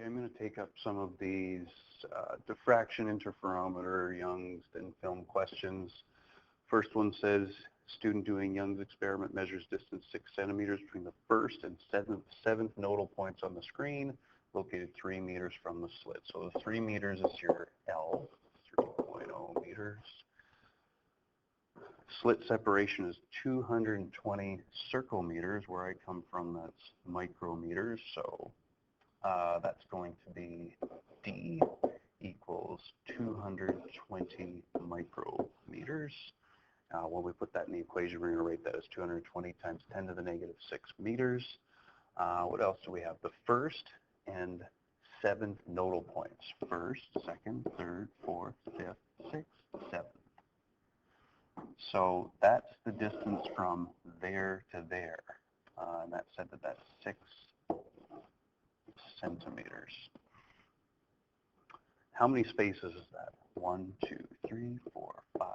I'm going to take up some of these diffraction, interferometer, Young's, thin film questions. First one says, student doing Young's experiment measures distance 6 centimeters between the first and seventh nodal points on the screen, located 3 meters from the slit. So the 3 meters is your L, 3.0 meters. Slit separation is 220 circle meters. Where I come from, that's micrometers. So that's going to be D equals 220 micrometers. When we put that in the equation, we're going to write that as 220 times 10 to the negative 6 meters. What else do we have? The first and seventh nodal points. First, second, third, fourth, fifth, sixth, seventh. So that's the distance from there to there. And that said that that's 6 centimeters. How many spaces is that? 1, 2, 3, 4, 5,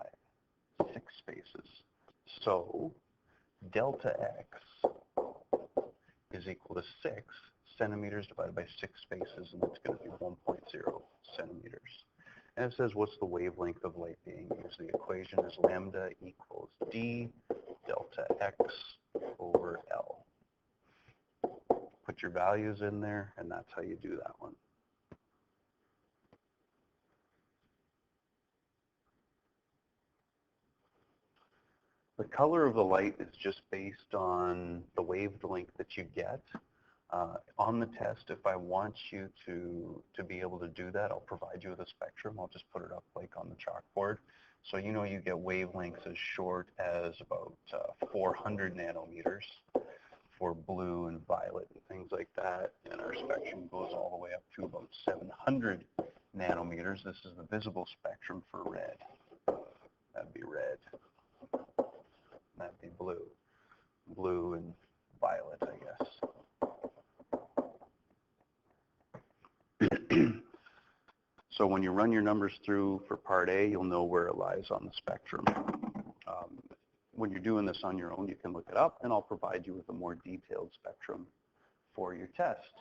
6 spaces. So delta x is equal to 6 centimeters divided by 6 spaces, and that's going to be 1.0 centimeters. And it says, what's the wavelength of light being used? The equation is lambda equals d delta x over L. Put your values in there, and that's how you do that one. The color of the light is just based on the wavelength that you get. On the test, if I want you to be able to do that, I'll provide you with a spectrum. I'll just put it up like on the chalkboard. So you know you get wavelengths as short as about 400 nanometers for blue and violet and things like that. And our spectrum goes all the way up to about 700 nanometers. This is the visible spectrum for red. That'd be red. That'd be blue. Blue and violet, I guess. So when you run your numbers through for part A, you'll know where it lies on the spectrum. When you're doing this on your own, you can look it up, and I'll provide you with a more detailed spectrum for your test.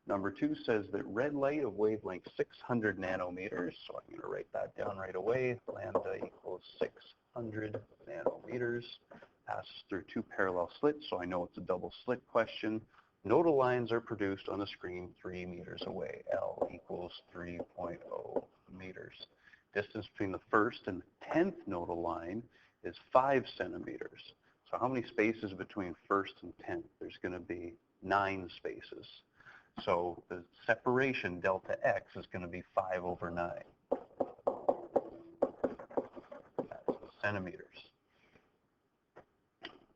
Number 2 says that red light of wavelength 600 nanometers, so I'm going to write that down right away. Lambda equals 600 nanometers. Passes through 2 parallel slits, so I know it's a double slit question. Nodal lines are produced on the screen 3 meters away. L equals 3.0 meters. Distance between the first and 10th nodal line is 5 centimeters. So how many spaces between first and 10th? There's going to be 9 spaces. So the separation, delta x, is going to be 5 over 9. That's centimeters.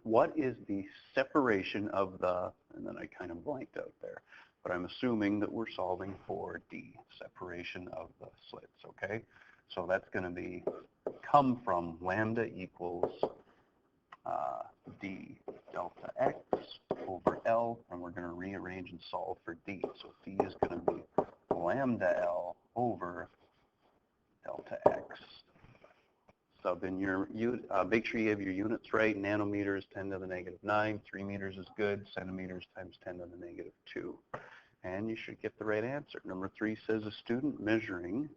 What is the separation of the, and then I kind of blanked out there, but I'm assuming that we're solving for D, separation of the slits, okay? So that's going to be, come from lambda equals D delta x over L, and we're going to rearrange and solve for D. So D is going to be lambda L over delta x. Sub in your, make sure you have your units right. Nanometers, 10 to the negative 9. 3 meters is good. Centimeters times 10 to the negative 2. And you should get the right answer. Number 3 says a student measuring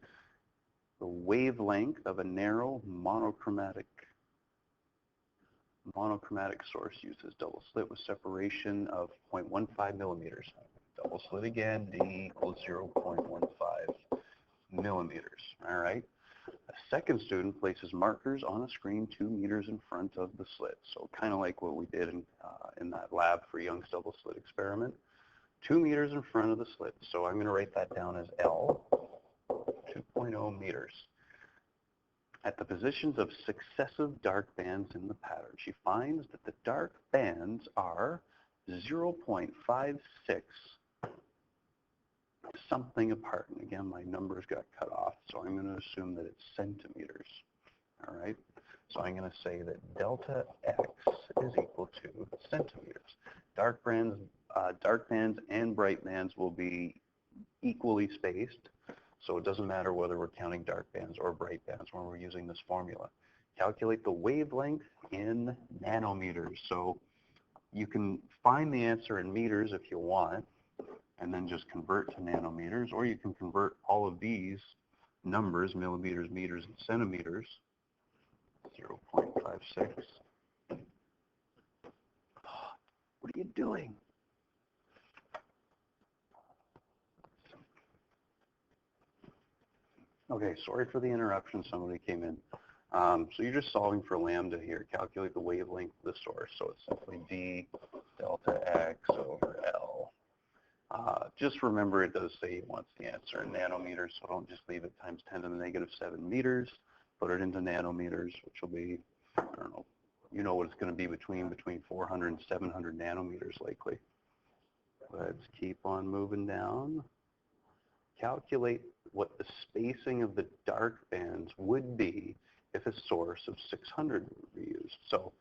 the wavelength of a narrow monochromatic source uses double slit with separation of 0.15 millimeters. Double slit again, D equals 0.15 millimeters. All right. A second student places markers on a screen 2 meters in front of the slit. So kind of like what we did in that lab for Young's double slit experiment. 2 meters in front of the slit. So I'm going to write that down as L, 2.0 meters. At the positions of successive dark bands in the pattern, she finds that the dark bands are 0.56 something apart. And again, my numbers got cut off, so I'm going to assume that it's centimeters. All right? So I'm going to say that delta x is equal to centimeters. Dark bands and bright bands will be equally spaced, so it doesn't matter whether we're counting dark bands or bright bands when we're using this formula. Calculate the wavelength in nanometers. So you can find the answer in meters if you want, and then just convert to nanometers, or you can convert all of these numbers, millimeters, meters, and centimeters, 0.56. What are you doing? Okay, sorry for the interruption. Somebody came in. So you're just solving for lambda here. Calculate the wavelength of the source. So it's simply d delta x over L. Just remember it does say it wants the answer in nanometers, so don't just leave it times 10 to the negative 7 meters. Put it into nanometers, which will be, I don't know, you know what it's going to be between 400 and 700 nanometers likely. Let's keep on moving down. Calculate what the spacing of the dark bands would be if a source of 600 were used. So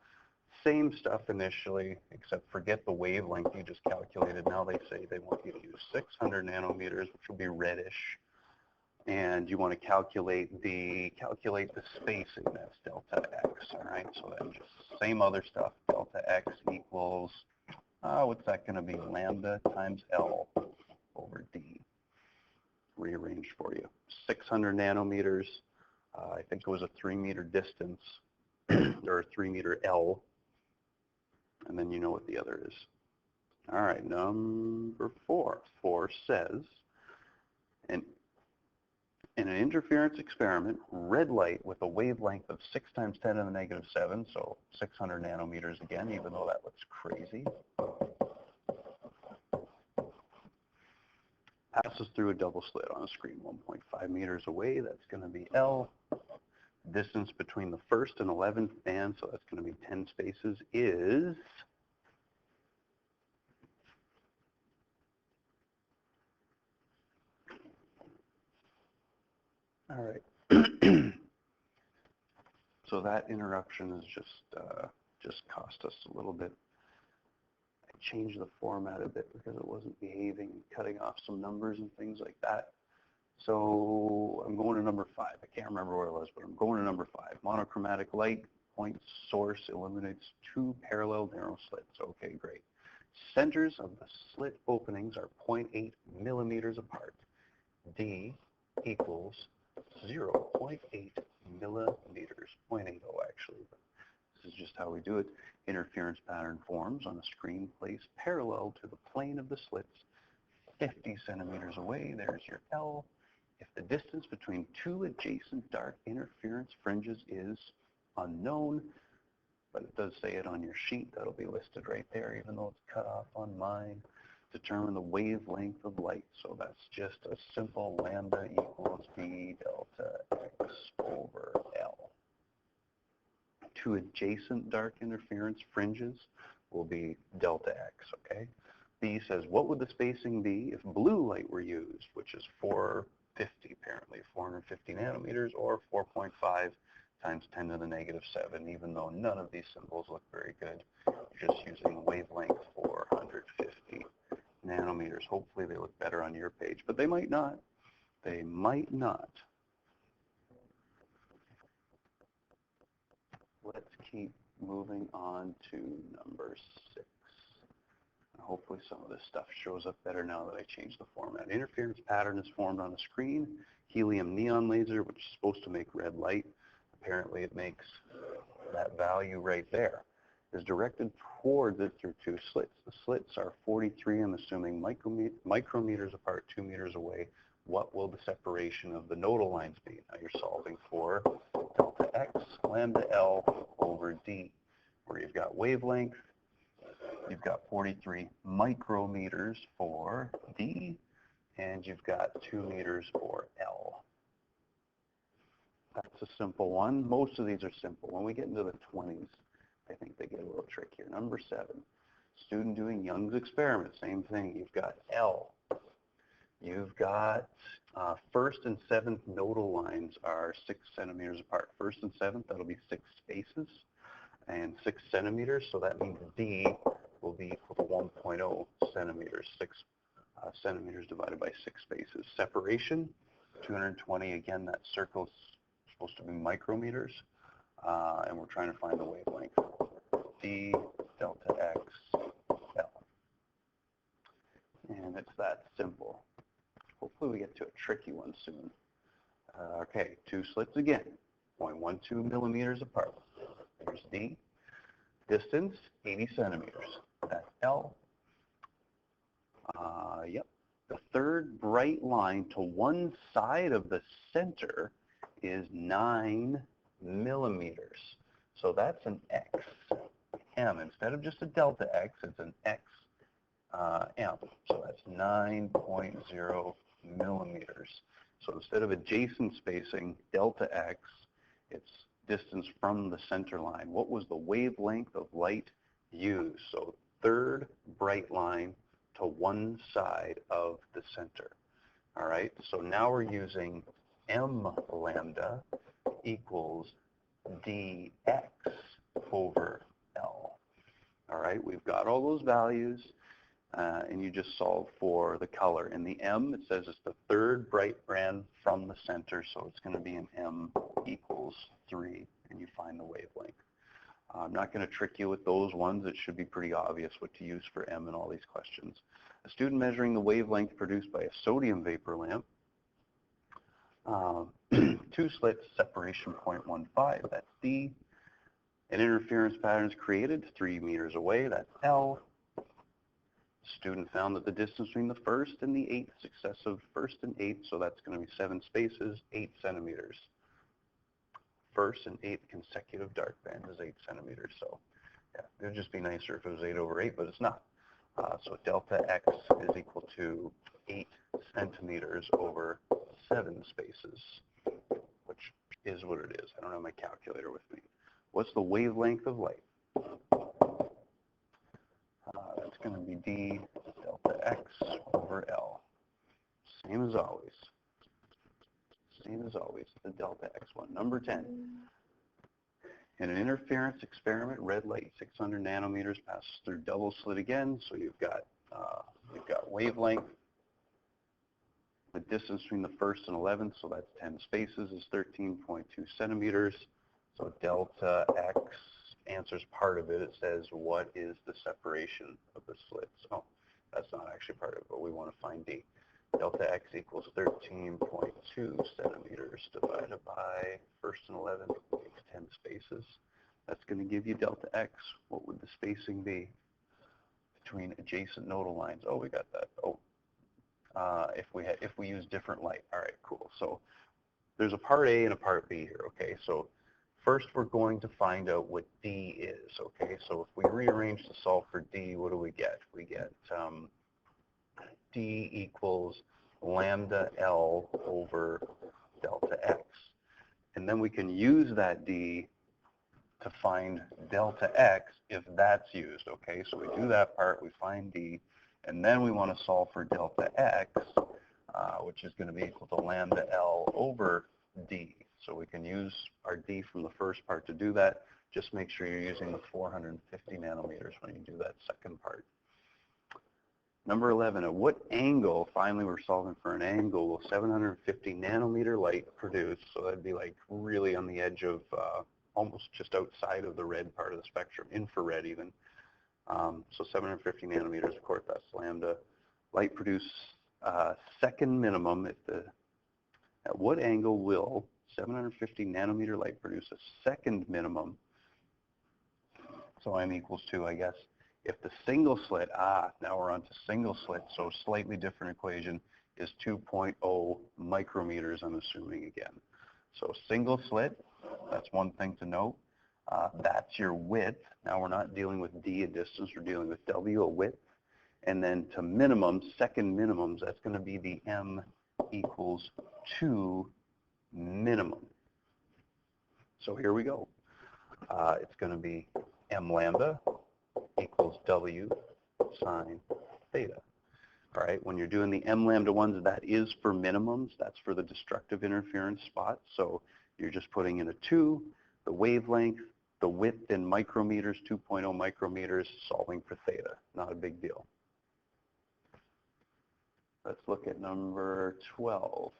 same stuff initially, except forget the wavelength you just calculated. Now they say they want you to use 600 nanometers, which will be reddish. And you want to calculate the spacing, that's delta x, all right? So then just same other stuff, delta x equals, what's that going to be? Lambda times L over D. Rearranged for you. 600 nanometers, I think it was a 3-meter distance, or a 3-meter L, and then you know what the other is. All right, number 4. 4 says, in an interference experiment, red light with a wavelength of 6 times 10 to the negative 7, so 600 nanometers again, even though that looks crazy, passes through a double slit on a screen 1.5 meters away. That's going to be L. Distance between the first and 11th band, so that's going to be 10 spaces, is all right. So that interruption is just cost us a little bit. I changed the format a bit because it wasn't behaving, cutting off some numbers and things like that. So I'm going to number 5. I can't remember where it was, but I'm going to number 5. Monochromatic light point source illuminates 2 parallel narrow slits. Okay, great. Centers of the slit openings are 0.8 millimeters apart. D equals 0.8 millimeters, 0.80 actually, but this is just how we do it. Interference pattern forms on a screen placed parallel to the plane of the slits 50 centimeters away. There's your L. If the distance between 2 adjacent dark interference fringes is unknown, but it does say it on your sheet, that'll be listed right there, even though it's cut off on mine. Determine the wavelength of light. So that's just a simple lambda equals d delta x over L. 2 adjacent dark interference fringes will be delta x, okay? B says, what would the spacing be if blue light were used, which is 450 apparently, 450 nanometers, or 4.5 times 10 to the negative 7, even though none of these symbols look very good. You're just using wavelength 450 nanometers. Hopefully they look better on your page, but they might not. They might not. Let's keep moving on to number 6. Hopefully some of this stuff shows up better now that I changed the format. Interference pattern is formed on a screen. Helium neon laser, which is supposed to make red light. Apparently it makes that value right there. Is directed towards it through 2 slits. The slits are 43, I'm assuming, micrometers apart, 2 meters away. What will the separation of the nodal lines be? Now you're solving for delta x lambda L over D, where you've got wavelength, you've got 43 micrometers for D, and you've got 2 meters for L. That's a simple one. Most of these are simple. When we get into the 20s, I think they get a little trickier. Number 7, student doing Young's experiment, same thing. You've got L. You've got first and 7th nodal lines are 6 centimeters apart. First and 7th, that'll be 6 spaces and 6 centimeters, so that means D will be equal to 1.0 centimeters, 6 centimeters divided by 6 spaces. Separation, 220, again, that circle's supposed to be micrometers, and we're trying to find the wavelength. D delta x L. And it It's that simple. Hopefully we get to a tricky one soon. Okay, two slits again, 0.12 millimeters apart. There's D. Distance, 80 centimeters. That's L. Yep. The third bright line to one side of the center is 9 millimeters. So that's an X. M. Instead of just a delta X, it's an X M. So that's 9.0 millimeters. So instead of adjacent spacing, delta X, it's distance from the center line. What was the wavelength of light used? So third bright line to one side of the center. All right, so now we're using M lambda equals dx over L. All right, we've got all those values, and you just solve for the color. In the M, it says it's the third bright band from the center, so it's going to be an M equals 3, and you find the wavelength. I'm not going to trick you with those ones. It should be pretty obvious what to use for M in all these questions. A student measuring the wavelength produced by a sodium vapor lamp. Two slits, separation 0.15, that's D. An interference pattern is created 3 meters away, that's L. Student found that the distance between the first and the 8th successive first and 8th, so that's going to be 7 spaces, 8 centimeters. First and 8th consecutive dark band is 8 centimeters, so yeah, it would just be nicer if it was 8 over 8, but it's not. So delta X is equal to 8 centimeters over 7 spaces, which is what it is. I don't have my calculator with me. What's the wavelength of light? That's going to be D delta X over L. Same as always. Same as always, the delta X1. Number 10. In an interference experiment, red light 600 nanometers passes through double slit again, so you've got wavelength. The distance between the first and 11th, so that's 10 spaces, is 13.2 centimeters. So delta X answers part of it. It says, what is the separation of the slits? Oh, that's not actually part of it, but we want to find D. Delta X equals 13.2 centimeters divided by first and 11th, 10 spaces. That's going to give you delta X. What would the spacing be between adjacent nodal lines? Oh, we got that. Oh, if we use different light. All right, cool. So there's a part A and a part B here, okay? So first we're going to find out what D is, okay? So if we rearrange to solve for D, what do we get? We get D equals lambda L over delta X. And then we can use that D to find delta X if that's used, okay? So we do that part, we find D, and then we want to solve for delta X, which is going to be equal to lambda L over D. So we can use our D from the first part to do that. Just make sure you're using the 450 nanometers when you do that second part. Number 11, at what angle, finally we're solving for an angle, will 750 nanometer light produce? So that'd be like really on the edge of, almost just outside of the red part of the spectrum, infrared even. So 750 nanometers, of course, that's lambda. Light produce second minimum. At what angle will 750 nanometer light produce a second minimum? So M equals 2, I guess. If the single slit, now we're on to single slit, so slightly different equation, is 2.0 micrometers, I'm assuming again. So single slit, that's one thing to note. That's your width. Now we're not dealing with D, a distance, we're dealing with W, a width. And then to minimums, second minimums, that's going to be the M equals 2 minimum. So here we go. It's going to be M lambda equals W sine theta. All right, when you're doing the M lambda ones, that is for minimums. That's for the destructive interference spot. So you're just putting in a 2, the wavelength, the width in micrometers, 2.0 micrometers, solving for theta. Not a big deal. Let's look at number 12.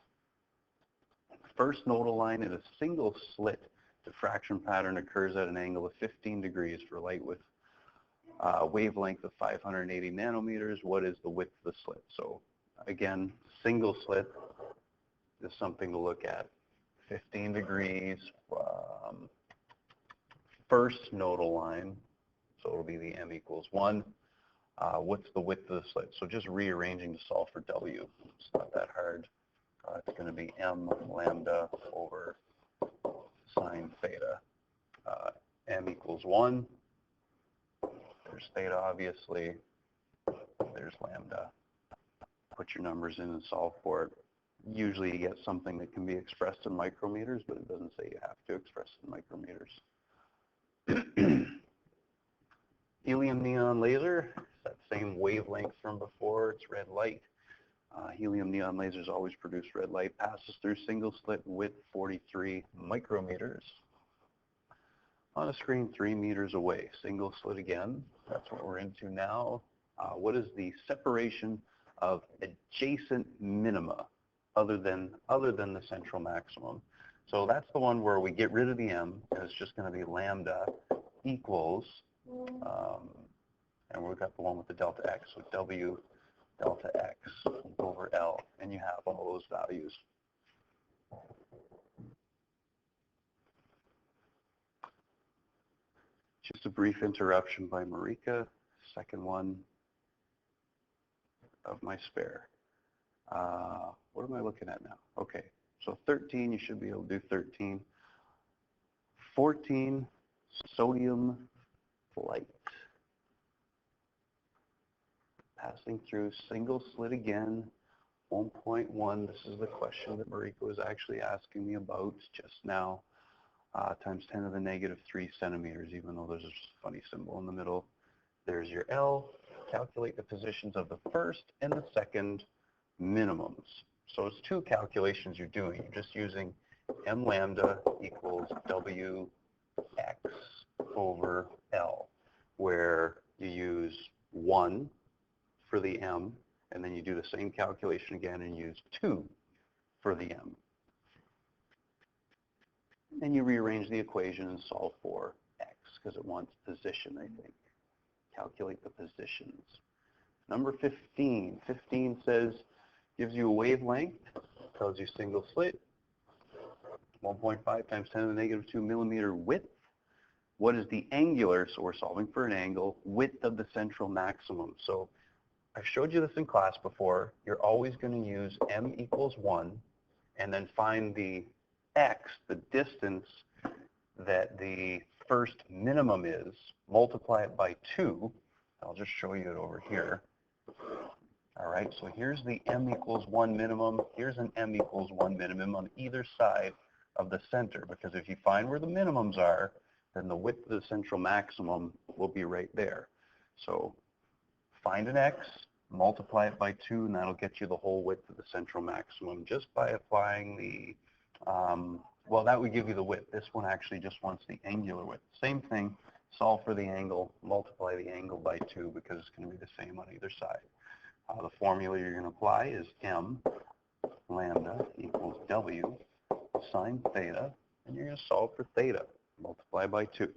First nodal line in a single slit diffraction pattern occurs at an angle of 15 degrees for light with Wavelength of 580 nanometers. What is the width of the slit? So again, single slit is something to look at. 15 degrees, first nodal line, so it'll be the m equals 1. What's the width of the slit? So just rearranging to solve for W. It's not that hard. It's going to be m lambda over sine theta. M equals 1. There's theta, obviously. There's lambda. Put your numbers in and solve for it. Usually you get something that can be expressed in micrometers, but it doesn't say you have to express it in micrometers. Helium neon laser, that same wavelength from before, it's red light. Helium neon lasers always produce red light, passes through single slit width 43 micrometers. On a screen 3 meters away, single slit again, that's what we're into now. What is the separation of adjacent minima other than the central maximum? So that's the one where we get rid of the m, and it's just going to be lambda equals, and we've got the one with the delta x, so W delta x over L, and you have all those values. Just a brief interruption by Marika, second one of my spare. What am I looking at now? Okay, so 13, you should be able to do 13. 14, sodium light. Passing through single slit again, 1.1. This is the question that Marika was actually asking me about just now. Times 10 to the negative 3 centimeters, even though there's a funny symbol in the middle. There's your L. Calculate the positions of the first and the second minimums. So it's two calculations you're doing. You're just using m lambda equals W x over L, where you use 1 for the m, and then you do the same calculation again and use 2 for the m. And you rearrange the equation and solve for x, because it wants position, I think. Calculate the positions. Number 15. 15 says, gives you a wavelength, tells you single slit, 1.5 times 10 to the negative 2 millimeter width. What is the angular, so we're solving for an angle, width of the central maximum. So I showed you this in class before. You're always going to use m equals 1, and then find the x, the distance that the first minimum is, multiply it by 2. I'll just show you it over here. All right, so here's the m equals 1 minimum. Here's an m equals 1 minimum on either side of the center, because if you find where the minimums are, then the width of the central maximum will be right there. So find an x, multiply it by 2, and that'll get you the whole width of the central maximum just by applying the, well, that would give you the width. This one actually just wants the angular width. Same thing, solve for the angle, multiply the angle by 2 because it's going to be the same on either side. The formula you're going to apply is m lambda equals W sine theta, and you're going to solve for theta, multiply by 2.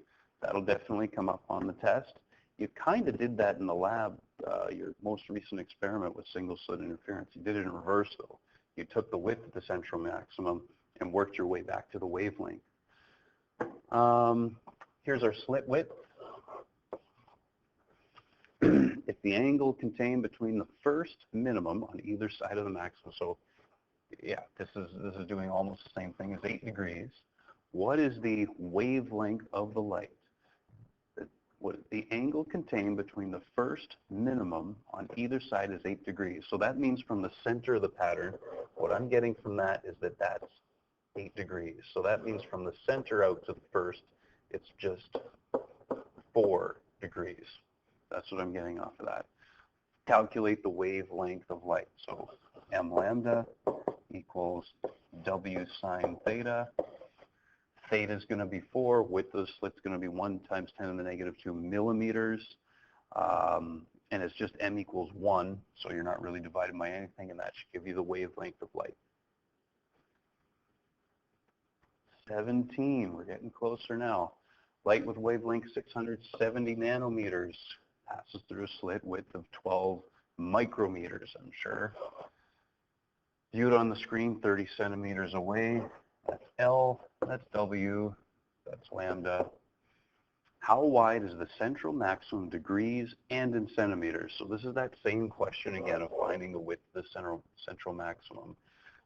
That'll definitely come up on the test. You kind of did that in the lab, your most recent experiment with single slit interference. You did it in reverse, though. You took the width of the central maximum and worked your way back to the wavelength. Here's our slit width. If the angle contained between the first minimum on either side of the maximum, so yeah, this is doing almost the same thing as 8 degrees. What is the wavelength of the light? What the angle contained between the first minimum on either side is 8 degrees. So that means from the center of the pattern, what I'm getting from that is that that's 8 degrees. So that means from the center out to the first, it's just 4 degrees. That's what I'm getting off of that. Calculate the wavelength of light. So m lambda equals W sine theta. Theta is going to be 4. Width of the slit is going to be 1 times 10 to the negative 2 millimeters. And it's just m equals 1, so you're not really divided by anything, and that should give you the wavelength of light. 17, we're getting closer now. Light with wavelength 670 nanometers. passes through a slit width of 12 micrometers, I'm sure. Viewed on the screen 30 centimeters away, that's L, that's W, that's lambda. How wide is the central maximum degrees and in centimeters? So this is that same question again of finding the width of the central maximum,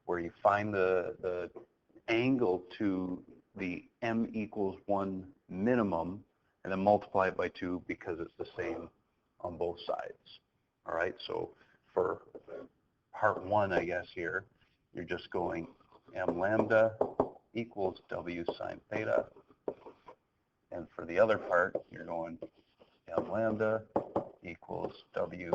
where you find the angle to the m equals 1 minimum, and then multiply it by 2 because it's the same on both sides. All right, so for part 1, I guess here, you're just going m lambda equals w sine theta. And for the other part, you're going m lambda equals wx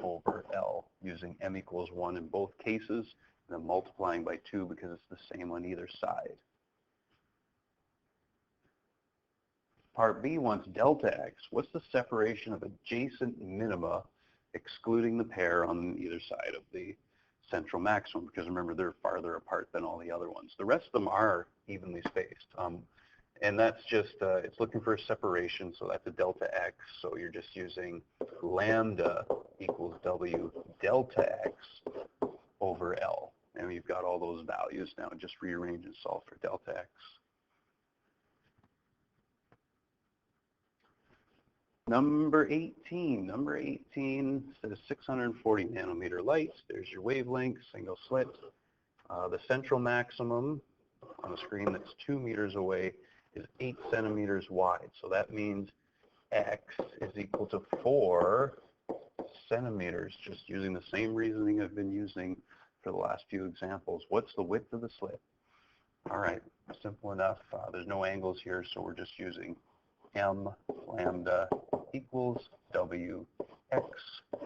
over L, using m equals 1 in both cases, and then multiplying by 2 because it's the same on either side. Part B wants delta x. What's the separation of adjacent minima, excluding the pair on either side of the central maximum? Because remember, they're farther apart than all the other ones. The rest of them are evenly spaced. And that's just, it's looking for a separation, so that's a delta x. So you're just using lambda equals w delta x over L. And you've got all those values now. Just rearrange and solve for delta x. Number 18 says 640 nanometer light. There's your wavelength, single slit. The central maximum on a screen that's 2 meters away is 8 centimeters wide. So that means x is equal to 4 centimeters, just using the same reasoning I've been using for the last few examples. What's the width of the slit? All right, simple enough. There's no angles here, so we're just using m lambda equals w x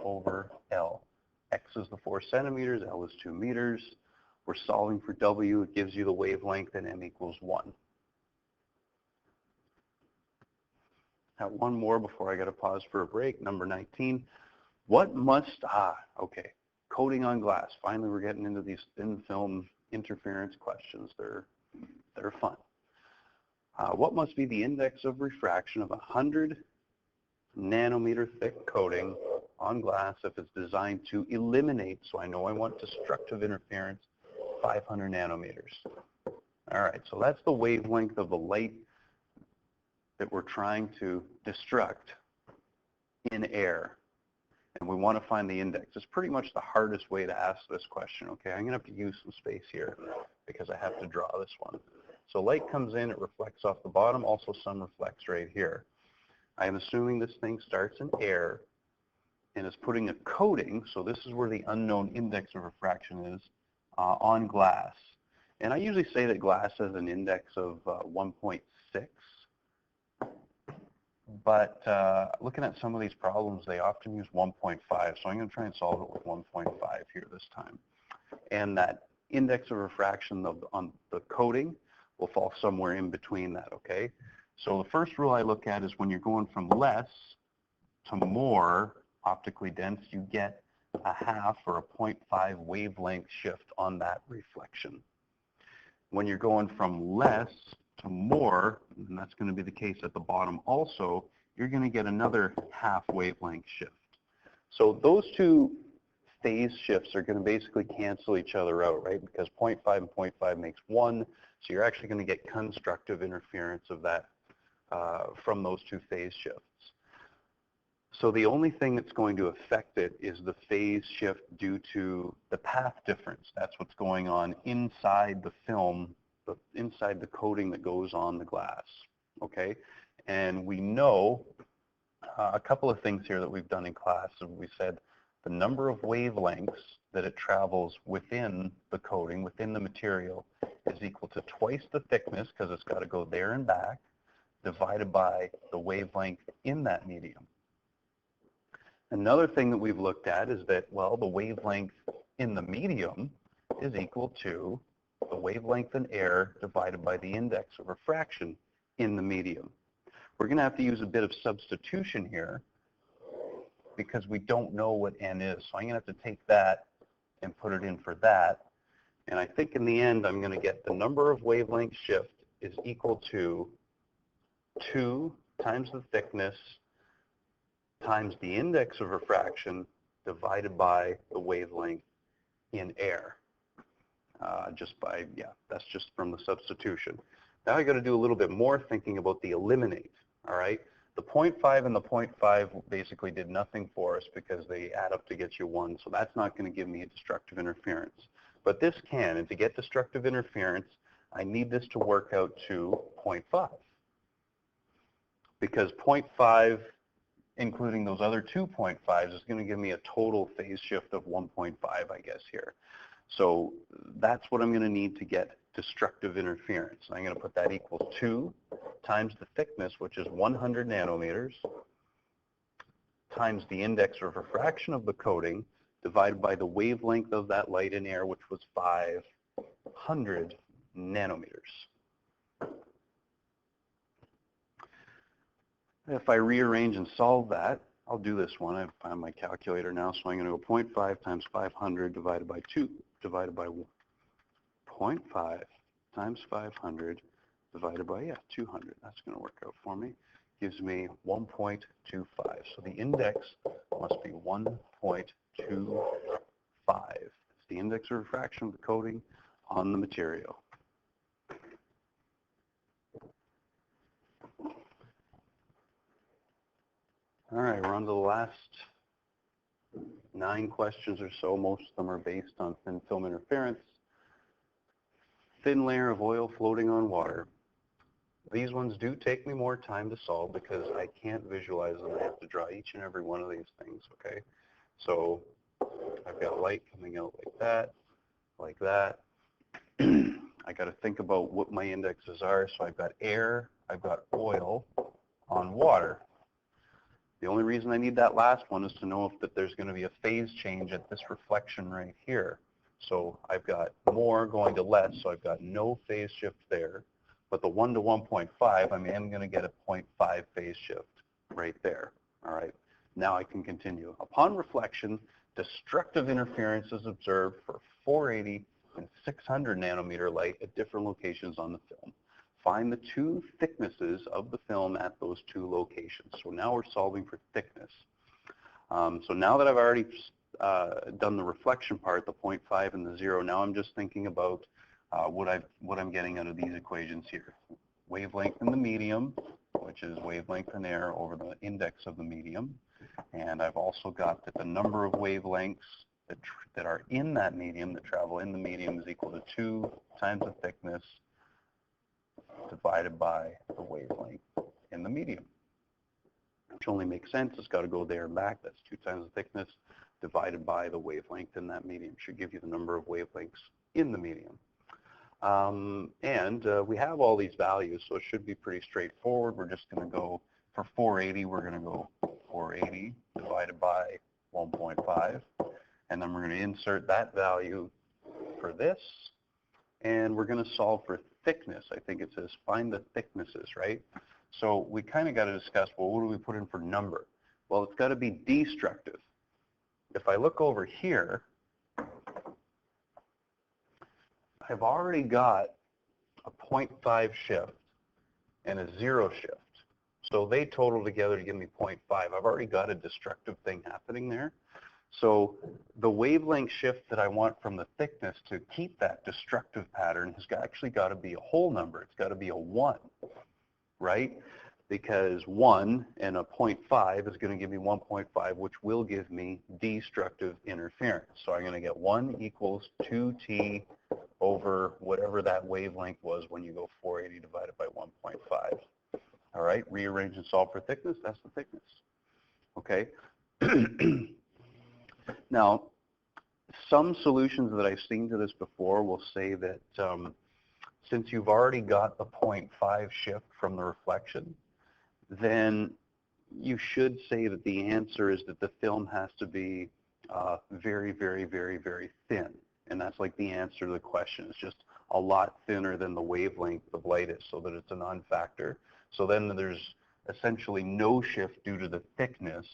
over L. X is the 4 centimeters, L is 2 meters. We're solving for w. It gives you the wavelength, and m equals 1. Have one more before I got to pause for a break. Number 19. What must, okay, coating on glass. Finally, we're getting into these thin film interference questions. They're fun. What must be the index of refraction of 100 nanometer thick coating on glass if it's designed to eliminate, so I know I want destructive interference, 500 nanometers. All right, so that's the wavelength of the light that we're trying to destruct in air. And we want to find the index. It's pretty much the hardest way to ask this question, okay? I'm going to have to use some space here because I have to draw this one. So light comes in, it reflects off the bottom, also some reflects right here. I am assuming this thing starts in air and is putting a coating, so this is where the unknown index of refraction is, on glass. And I usually say that glass has an index of 1.6. But looking at some of these problems, they often use 1.5, so I'm going to try and solve it with 1.5 here this time. And that index of refraction on the coating will fall somewhere in between that, okay? So the first rule I look at is when you're going from less to more optically dense, you get a half or a 0.5 wavelength shift on that reflection. When you're going from less to more, and that's going to be the case at the bottom also, you're going to get another half wavelength shift. So those two phase shifts are going to basically cancel each other out, right? Because 0.5 and 0.5 makes 1, so you're actually going to get constructive interference of that from those two phase shifts. So the only thing that's going to affect it is the phase shift due to the path difference. That's what's going on inside the film, inside the coating that goes on the glass, okay? And we know a couple of things here that we've done in class. We said the number of wavelengths that it travels within the coating, within the material, is equal to twice the thickness, because it's got to go there and back, divided by the wavelength in that medium. Another thing that we've looked at is that, well, the wavelength in the medium is equal to the wavelength in air divided by the index of refraction in the medium. We're going to have to use a bit of substitution here because we don't know what n is. So I'm going to have to take that and put it in for that. And I think in the end, I'm going to get the number of wavelength shift is equal to 2 times the thickness times the index of refraction divided by the wavelength in air. That's just from the substitution. Now I got to do a little bit more thinking about the eliminate, all right? The 0.5 and the 0.5 basically did nothing for us because they add up to get you 1, so that's not going to give me a destructive interference. But this can, and to get destructive interference, I need this to work out to 0.5. Because 0.5, including those other 2 0.5s, is going to give me a total phase shift of 1.5, I guess, here. So that's what I'm going to need to get destructive interference. I'm going to put that equals 2 times the thickness, which is 100 nanometers, times the index of refraction of the coating, divided by the wavelength of that light in air, which was 500 nanometers. If I rearrange and solve that, I'll do this one. I found my calculator now, so I'm going to go 0.5 times 500 divided by 2, divided by 0.5 times 500 divided by, 200. That's going to work out for me. Gives me 1.25. So the index must be 1.25. It's the index of refraction of the coating on the material. All right, we're on to the last 9 questions or so. Most of them are based on thin film interference. Thin layer of oil floating on water. These ones do take me more time to solve because I can't visualize them. I have to draw each and every one of these things, okay? So I've got light coming out like that, like that. I got to think about what my indexes are. So I've got air, I've got oil on water. The only reason I need that last one is to know if that there's going to be a phase change at this reflection right here. So I've got more going to less, so I've got no phase shift there. But the 1 to 1.5, I am going to get a 0.5 phase shift right there. All right. Now I can continue. Upon reflection, destructive interference is observed for 480 and 600 nanometer light at different locations on the film. Find the 2 thicknesses of the film at those 2 locations. So now we're solving for thickness. So now that I've already done the reflection part, the 0.5 and the 0, now I'm just thinking about what I'm getting out of these equations here. Wavelength in the medium, which is wavelength in air over the index of the medium. And I've also got that the number of wavelengths that are in that medium, that travel in the medium, is equal to 2 times the thickness divided by the wavelength in the medium. Which only makes sense. It's got to go there and back. That's 2 times the thickness divided by the wavelength in that medium. Should give you the number of wavelengths in the medium. We have all these values, so it should be pretty straightforward. We're just going to go, for 480, we're going to go 480 divided by 1.5. And then we're going to insert that value for this. And we're going to solve for thickness. I think it says find the thicknesses, right? So we kind of got to discuss, well, what do we put in for number? Well, it's got to be destructive. If I look over here, I've already got a 0.5 shift and a 0 shift. So they total together to give me 0.5. I've already got a destructive thing happening there. So the wavelength shift that I want from the thickness to keep that destructive pattern has actually got to be a whole number. It's got to be a 1, right? Because 1 and a 0.5 is going to give me 1.5, which will give me destructive interference. So I'm going to get 1 equals 2t over whatever that wavelength was when you go 480 divided by 1.5. All right, rearrange and solve for thickness. That's the thickness. Okay. Now, some solutions that I've seen to this before will say that since you've already got the 0.5 shift from the reflection, then you should say that the answer is that the film has to be very, very, very, very thin. And that's like the answer to the question. It's just a lot thinner than the wavelength of light is, so that it's a non-factor. So then there's essentially no shift due to the thickness,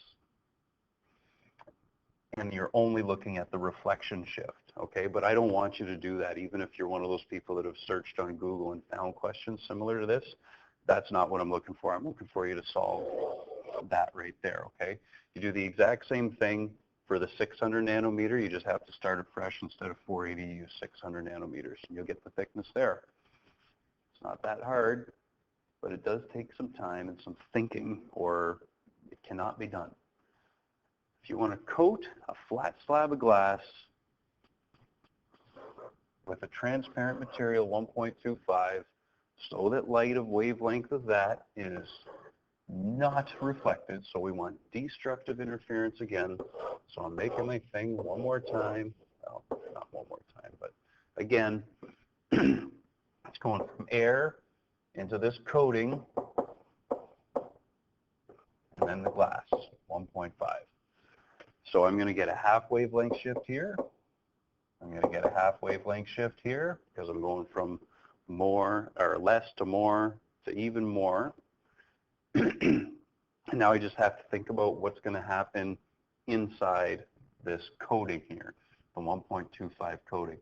and you're only looking at the reflection shift, okay? But I don't want you to do that, even if you're one of those people that have searched on Google and found questions similar to this. That's not what I'm looking for. I'm looking for you to solve that right there, okay? You do the exact same thing for the 600 nanometer. You just have to start it fresh. Instead of 480, you use 600 nanometers, and you'll get the thickness there. It's not that hard, but it does take some time and some thinking, or it cannot be done. If you want to coat a flat slab of glass with a transparent material 1.25 so that light of wavelength of that is not reflected, so we want destructive interference again. So I'm making my thing one more time. Well, not one more time, but again, it's going from air into this coating and then the glass, 1.5. So I'm going to get a half wavelength shift here. I'm going to get a half wavelength shift here because I'm going from more or less to more to even more. And now I just have to think about what's going to happen inside this coating here, the 1.25 coating.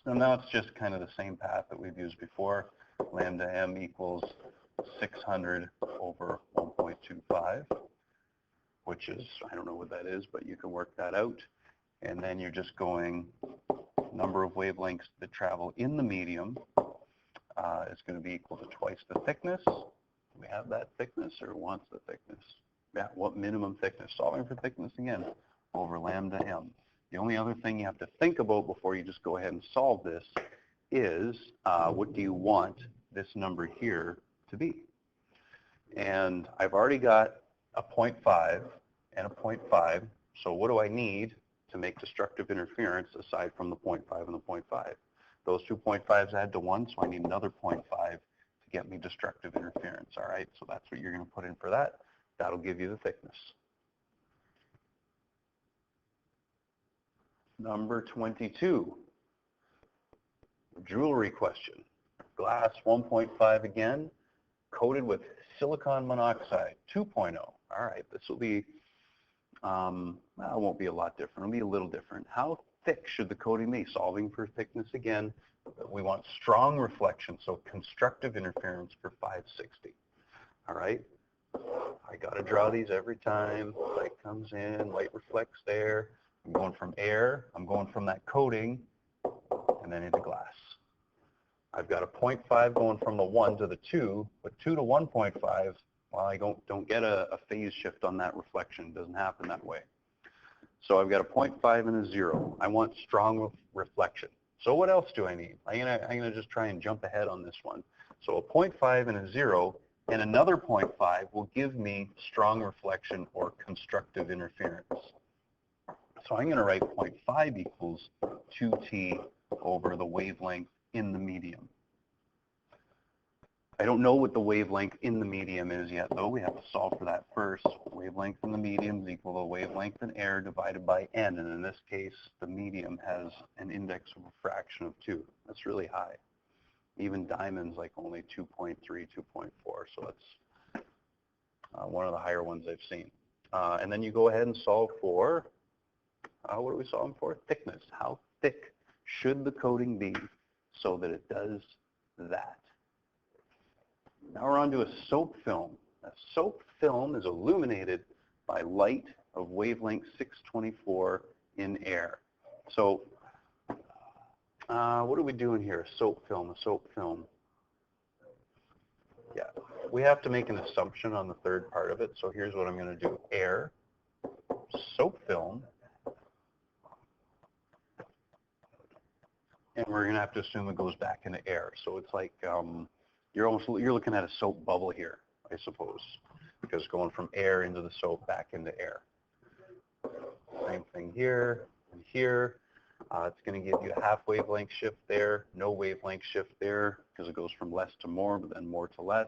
So now it's just kind of the same path that we've used before. Lambda m equals 600 over 1.25, which is, I don't know what that is, but you can work that out. And then you're just going number of wavelengths that travel in the medium is going to be equal to twice the thickness. We have that thickness, or wants the thickness? Yeah, what minimum thickness? Solving for thickness again, over lambda m. The only other thing you have to think about before you just go ahead and solve this is what do you want this number here to be? And I've already got a 0.5 and a 0.5, so what do I need to make destructive interference aside from the 0.5 and the 0.5? Those two 0.5s add to 1, so I need another 0.5 to get me destructive interference, all right? So that's what you're going to put in for that. That'll give you the thickness. Number 22, jewelry question. Glass 1.5 again, coated with silicon monoxide 2.0. All right, this will be, well, it won't be a lot different. It'll be a little different. How thick should the coating be? Solving for thickness again. We want strong reflection, so constructive interference for 560. All right, I got to draw these every time. Light comes in, light reflects there. I'm going from air, I'm going from that coating, and then into glass. I've got a 0.5 going from the 1 to the 2, but 2 to 1.5, well, I don't get a phase shift on that reflection. It doesn't happen that way. So I've got a 0.5 and a 0. I want strong reflection. So what else do I need? I'm gonna just try and jump ahead on this one. So a 0.5 and a 0 and another 0.5 will give me strong reflection or constructive interference. So I'm going to write 0.5 equals 2t over the wavelength in the medium. I don't know what the wavelength in the medium is yet, though. We have to solve for that first. Wavelength in the medium is equal to wavelength in air divided by n. And in this case, the medium has an index of refraction of 2. That's really high. Even diamond's like only 2.3, 2.4. So that's one of the higher ones I've seen. And then you go ahead and solve for, what are we solving for? Thickness. How thick should the coating be so that it does that? Now we're on to a soap film. A soap film is illuminated by light of wavelength 624 in air. So what are we doing here? A soap film. Yeah, we have to make an assumption on the third part of it. So here's what I'm going to do. Air, soap film, and we're going to have to assume it goes back into air. So it's like you're looking at a soap bubble here, I suppose, because going from air into the soap back into air. Same thing here and here. It's going to give you a half wavelength shift there, no wavelength shift there because it goes from less to more, but then more to less.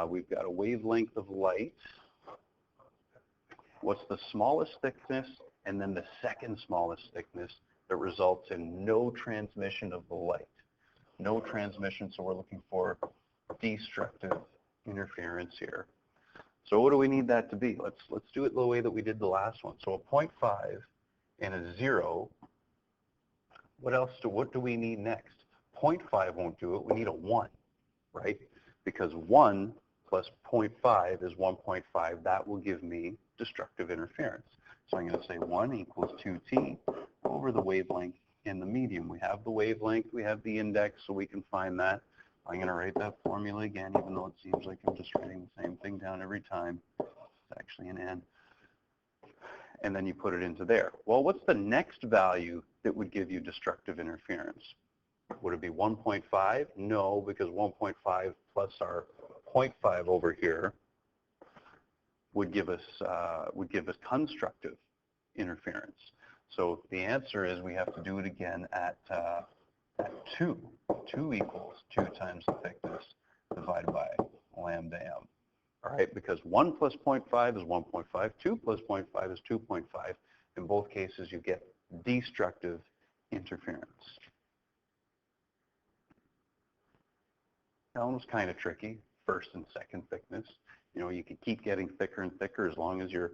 We've got a wavelength of light. What's the smallest thickness and then the second smallest thickness that results in no transmission of the light? No transmission, so we're looking for destructive interference here. So what do we need that to be? Let's do it the way that we did the last one. So a 0.5 and a 0. What do we need next? 0.5 won't do it. We need a 1, right? Because 1 plus 0.5 is 1.5. That will give me destructive interference. So I'm going to say 1 equals 2t over the wavelength in the medium. We have the wavelength, we have the index, so we can find that. I'm going to write that formula again, even though it seems like I'm just writing the same thing down every time. It's actually an N. And then you put it into there. Well, what's the next value that would give you destructive interference? Would it be 1.5? No, because 1.5 plus our 0.5 over here would give us constructive interference. So the answer is we have to do it again at 2. 2 equals 2 times the thickness divided by lambda m. All right, because 1 plus 0.5 is 1.5, 2 plus 0.5 is 2.5. In both cases, you get destructive interference. That one was kind of tricky, first and second thickness. You know, you can keep getting thicker and thicker as long as your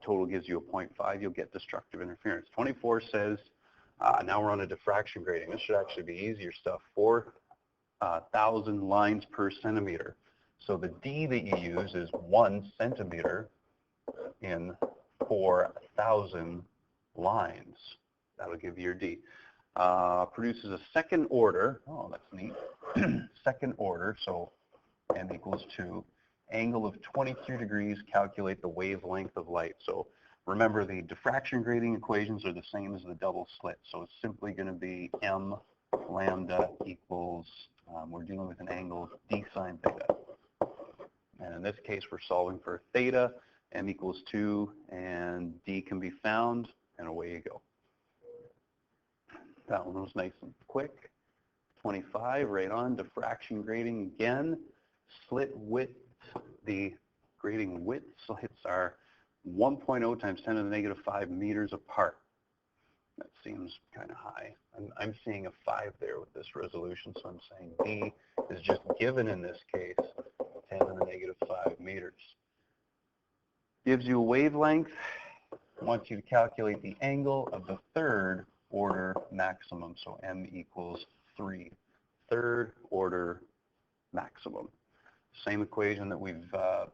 total gives you a 0.5, you'll get destructive interference. 24 says, now we're on a diffraction grading. This should actually be easier stuff, 4,000 lines per centimeter. So the D that you use is 1 centimeter in 4,000 lines. That'll give you your D. Produces a second order, oh, that's neat, second order, so M equals 2. Angle of 22 degrees, calculate the wavelength of light. So remember, the diffraction grading equations are the same as the double slit. So it's simply going to be M lambda equals, we're dealing with an angle of D sine theta. And in this case, we're solving for theta, M equals 2, and D can be found, and away you go. That one was nice and quick. 25, right on, diffraction grading again. Slit width, the grading width slits are 1.0 times 10 to the negative 5 meters apart. That seems kind of high. I'm seeing a 5 there with this resolution, so I'm saying D is just given in this case, 10 to the negative 5 meters. Gives you a wavelength. Wants you to calculate the angle of the third order maximum, so M equals 3. Third order maximum. Same equation that we've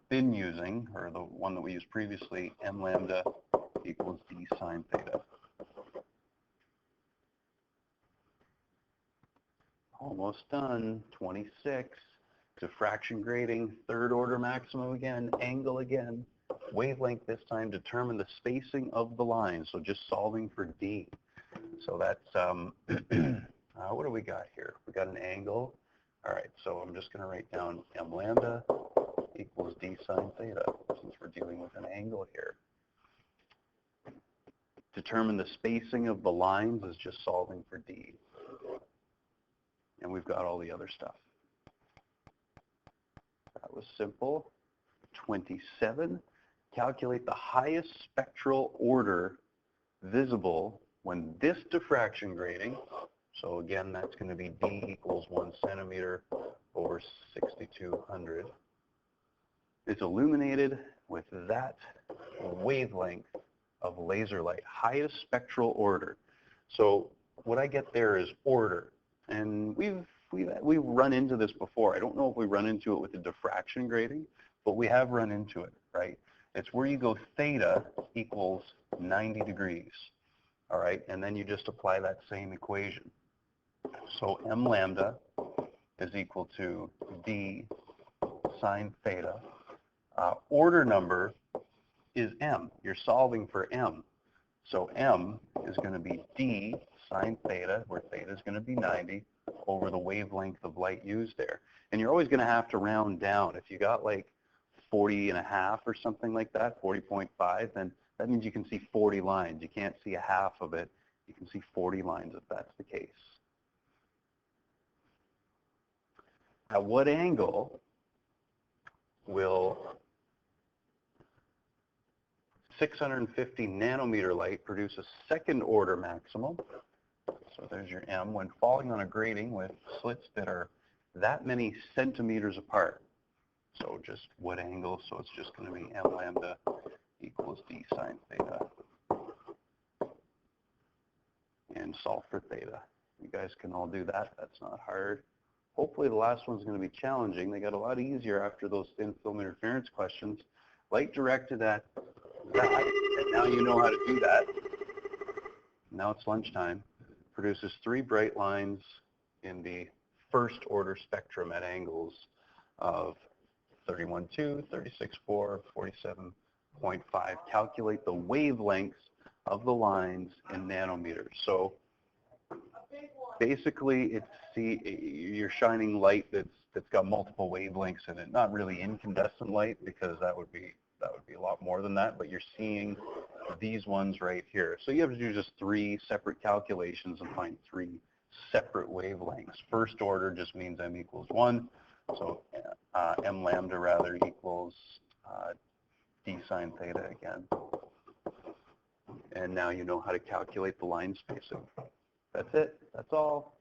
been using, or the one that we used previously, M lambda equals D sine theta. Almost done. 26. Diffraction grading, third order maximum again, angle again, wavelength this time, determine the spacing of the line, so just solving for D. So that's, what do we got here? We got an angle. All right, so I'm just going to write down M lambda equals D sine theta, since we're dealing with an angle here. Determine the spacing of the lines is just solving for D. And we've got all the other stuff. That was simple. 27, calculate the highest spectral order visible when this diffraction grading, so again, that's going to be D equals 1 centimeter over 6,200, is illuminated with that wavelength of laser light, highest spectral order. So what I get there is order. And we've run into this before. I don't know if we run into it with the diffraction grading, but we have run into it, right? It's where you go theta equals 90 degrees, all right? And then you just apply that same equation. So M lambda is equal to D sine theta. Order number is M. You're solving for M. So M is going to be D sine theta, where theta is going to be 90, over the wavelength of light used there. And you're always going to have to round down. If you got like 40.5 or something like that, 40.5, then that means you can see 40 lines. You can't see a half of it. You can see 40 lines if that's the case. At what angle will 650 nanometer light produce a second order maximum? So there's your M when falling on a grating with slits that are that many centimeters apart. So just what angle? So it's just going to be M lambda equals D sine theta. And solve for theta. You guys can all do that. That's not hard. Hopefully the last one's going to be challenging. They got a lot easier after those thin film interference questions. Light directed at that, and now you know how to do that. Now it's lunchtime. Produces 3 bright lines in the first order spectrum at angles of 31.2, 36.4, 47.5. Calculate the wavelengths of the lines in nanometers. So basically, you're shining light that's got multiple wavelengths in it. Not really incandescent light, because that would be a lot more than that. But you're seeing these ones right here. So you have to do just 3 separate calculations and find 3 separate wavelengths. First order just means m equals 1. So m lambda rather equals d sine theta again. And now you know how to calculate the line spacing. That's it. That's all.